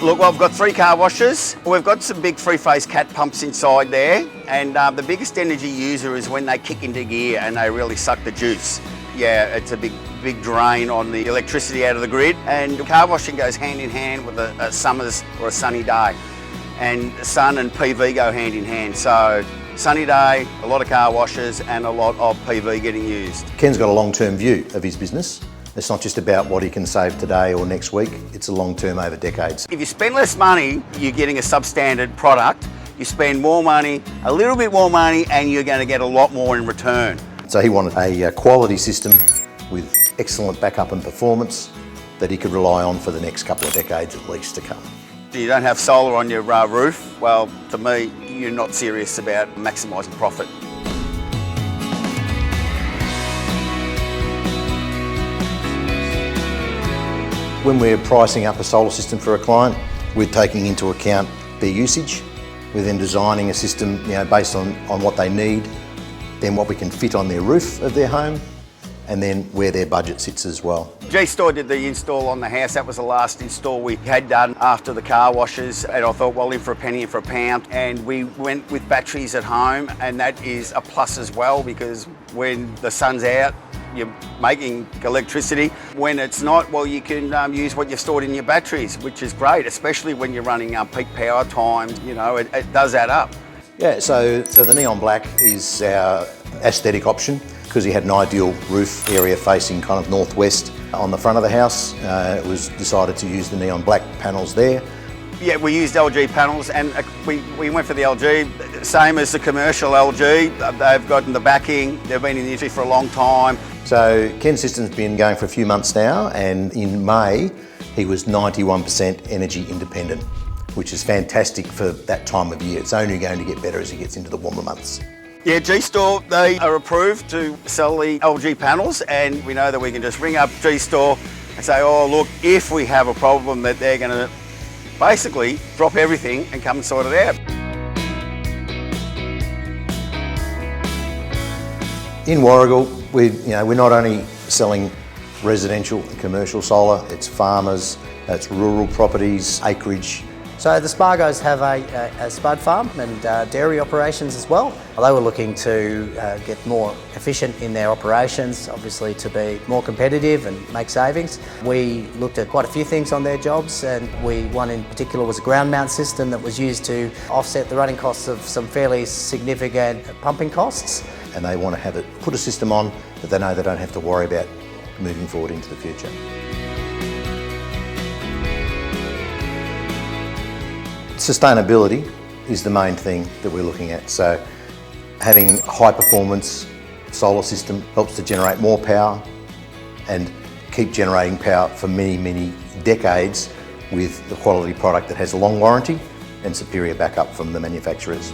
Look, well, I've got 3 car washes. We've got some big three-phase cat pumps inside there, and the biggest energy user is when they kick into gear and they really suck the juice. Yeah, it's a big drain on the electricity out of the grid, and car washing goes hand in hand with a summer's or a sunny day, and sun and PV go hand in hand. So sunny day, a lot of car washes and a lot of PV getting used. Ken's got a long-term view of his business. It's not just about what he can save today or next week, it's a long-term over decades. If you spend less money, you're getting a substandard product. You spend more money, a little bit more money, and you're going to get a lot more in return. So he wanted a quality system with excellent backup and performance that he could rely on for the next couple of decades at least to come. You don't have solar on your roof, well, to me, you're not serious about maximising profit. When we're pricing up a solar system for a client, we're taking into account their usage. We're then designing a system based on what they need, then what we can fit on their roof of their home, and then where their budget sits as well. G-Store did the install on the house. That was the last install we had done after the car washes, and I thought, well, in for a penny, in for a pound, and we went with batteries at home, and that is a plus as well, because when the sun's out, you're making electricity. When it's not, well, you can use what you've stored in your batteries, which is great, especially when you're running peak power times. It does add up. Yeah, so the neon black is our aesthetic option because he had an ideal roof area facing kind of northwest on the front of the house. It was decided to use the neon black panels there. Yeah, we used LG panels, and we went for the LG, same as the commercial LG. They've gotten the backing, they've been in the industry for a long time. So Ken's system's been going for a few months now, and in May he was 91% energy independent, which is fantastic for that time of year. It's only going to get better as he gets into the warmer months. Yeah, G-Store, they are approved to sell the LG panels, and we know that we can just ring up G-Store and say, oh look, if we have a problem, that they're going to basically drop everything and come and sort it out. In Warragul, we're not only selling residential and commercial solar, it's farmers, it's rural properties, acreage. So the Spargos have a spud farm and dairy operations as well. They were looking to get more efficient in their operations, obviously to be more competitive and make savings. We looked at quite a few things on their jobs, and one in particular was a ground mount system that was used to offset the running costs of some fairly significant pumping costs. And they want to put a system on that they know they don't have to worry about moving forward into the future. Sustainability is the main thing that we're looking at. So having a high performance solar system helps to generate more power and keep generating power for many, many decades with the quality product that has a long warranty and superior backup from the manufacturers.